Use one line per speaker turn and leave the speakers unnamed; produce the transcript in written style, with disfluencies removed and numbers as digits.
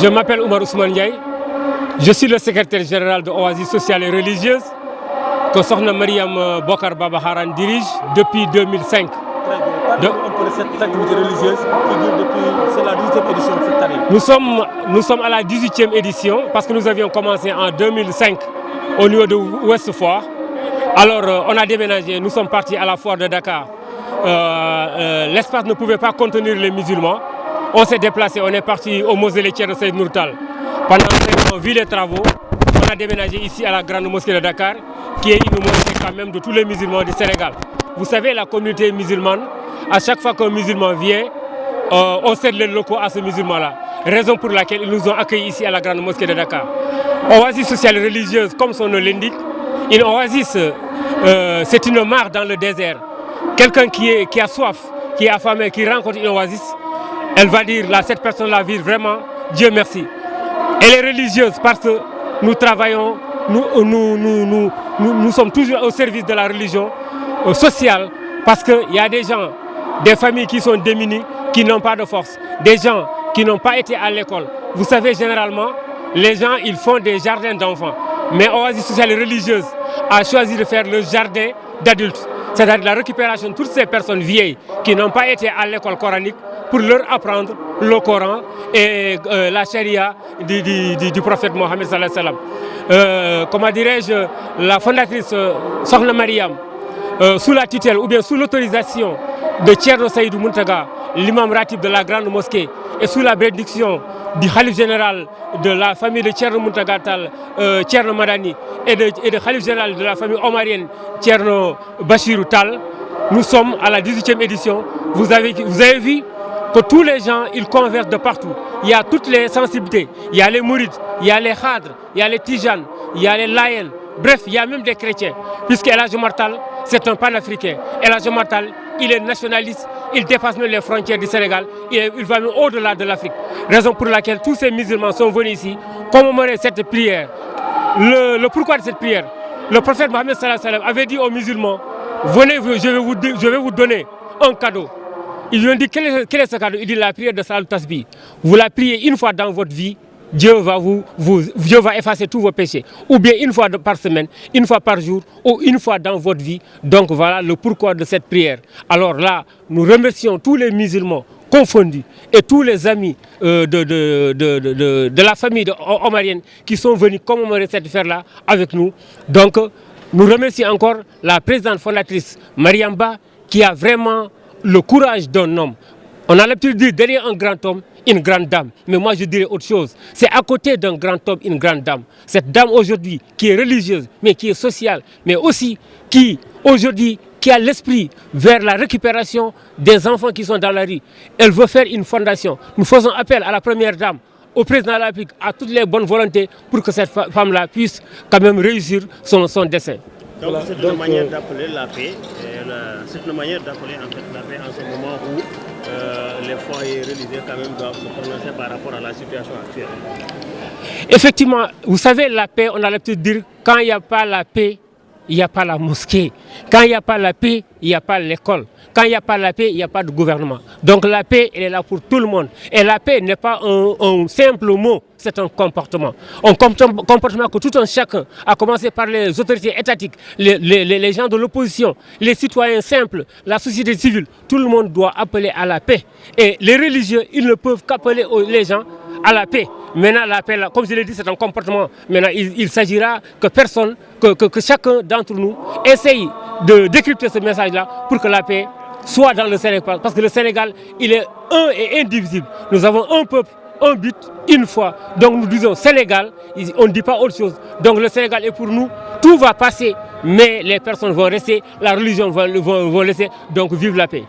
Je m'appelle Oumar Ousmane Ndiaye. Je suis le secrétaire général de Oasis sociale et religieuse que Sokhna Mariam Bokar Baba Haran dirige depuis 2005.
Très bien. Parlez-nous un peu de cette activité religieuse qui dure depuis, c'est la 18e édition de cette année.
Nous sommes à la 18e édition parce que nous avions commencé en 2005 au niveau de Ouest Foire. Alors on a déménagé, nous sommes partis à la foire de Dakar. L'espace ne pouvait pas contenir les musulmans. On s'est déplacé, on est parti au mausolée de Seyd Nourtal. Pendant 5 ans, vu les travaux, on a déménagé ici à la grande mosquée de Dakar, qui est une mosquée quand même de tous les musulmans du Sénégal. Vous savez, la communauté musulmane, à chaque fois qu'un musulman vient, on cède les locaux à ce musulman-là. Raison pour laquelle ils nous ont accueillis ici à la grande mosquée de Dakar. Oasis sociale et religieuse, comme son nom l'indique, une oasis, c'est une mare dans le désert. Quelqu'un qui a soif, qui est affamé, qui rencontre une oasis, elle va dire, là, cette personne-là vit vraiment, Dieu merci. Elle est religieuse parce que nous travaillons, nous sommes toujours au service de la religion sociale, parce qu'il y a des gens, des familles qui sont démunies, qui n'ont pas de force, des gens qui n'ont pas été à l'école. Vous savez, généralement, les gens, ils font des jardins d'enfants. Mais Oasis sociale et religieuse a choisi de faire le jardin d'adultes. C'est-à-dire la récupération de toutes ces personnes vieilles qui n'ont pas été à l'école coranique pour leur apprendre le Coran et la charia du prophète Mohammed sallallahu alayhi wa sallam. Comment dirais-je, la fondatrice Sokhna Mariam, sous la tutelle ou bien sous l'autorisation de Thierno Seydou Mountaga, l'imam ratib de la grande mosquée, et sous la bénédiction du Khalif général de la famille de Thierno Mountaga Tal, Thierno Madani, et de Khalif général de la famille omarienne, Thierno Bachirou Tal, nous sommes à la 18e édition. Vous avez vu que tous les gens, ils convergent de partout. Il y a toutes les sensibilités. Il y a les mourides, il y a les khadres, il y a les tijanes, il y a les laïens. Bref, il y a même des chrétiens. Puisque El Hadj Omar Tall, c'est un panafricain. El Hadj Omar Tall, il est nationaliste, il dépasse même les frontières du Sénégal, il va même au-delà de l'Afrique. Raison pour laquelle tous ces musulmans sont venus ici commémorer cette prière. Le pourquoi de cette prière? Le prophète Mohammed sallallahu alayhi wa sallam avait dit aux musulmans, venez, je vais vous donner un cadeau. Ils lui ont dit, quel est ce cadeau? Il dit la prière de Salat Tasbih. Vous la priez une fois dans votre vie, Dieu va effacer tous vos péchés. Ou bien une fois par semaine, une fois par jour, ou une fois dans votre vie. Donc voilà le pourquoi de cette prière. Alors là, nous remercions tous les musulmans confondus et tous les amis de la famille omarienne qui sont venus commémorer cette fête-là avec nous. Donc nous remercions encore la présidente fondatrice Mariam Ba qui a vraiment le courage d'un homme. On a l'habitude de dire derrière un grand homme, une grande dame. Mais moi je dirais autre chose. C'est à côté d'un grand homme, une grande dame. Cette dame aujourd'hui qui est religieuse, mais qui est sociale, mais aussi qui aujourd'hui qui a l'esprit vers la récupération des enfants qui sont dans la rue. Elle veut faire une fondation. Nous faisons appel à la première dame, au président de la République, à toutes les bonnes volontés pour que cette femme-là puisse quand même réussir son dessein.
Donc c'est une manière d'appeler la paix, c'est une manière d'appeler en fait la paix en ce moment où les foyers religieux quand même doivent se prononcer par rapport à la situation actuelle.
Effectivement, vous savez, la paix, on a l'habitude de dire, quand il n'y a pas la paix, il n'y a pas la mosquée. Quand il n'y a pas la paix, il n'y a pas l'école. Quand il n'y a pas la paix, il n'y a pas de gouvernement. Donc la paix, elle est là pour tout le monde. Et la paix n'est pas un simple mot, c'est un comportement. Un comportement que tout un chacun, à commencer par les autorités étatiques, les gens de l'opposition, les citoyens simples, la société civile, tout le monde doit appeler à la paix. Et les religieux, ils ne peuvent qu'appeler les gens à la paix. Maintenant, la paix, comme je l'ai dit, c'est un comportement. Maintenant, il s'agira que personne, que chacun d'entre nous essaye de décrypter ce message-là pour que la paix soit dans le Sénégal. Parce que le Sénégal, il est un et indivisible. Nous avons un peuple, un but, une foi. Donc nous disons Sénégal, on ne dit pas autre chose. Donc le Sénégal est pour nous, tout va passer, mais les personnes vont rester, la religion va laisser, donc vive la paix.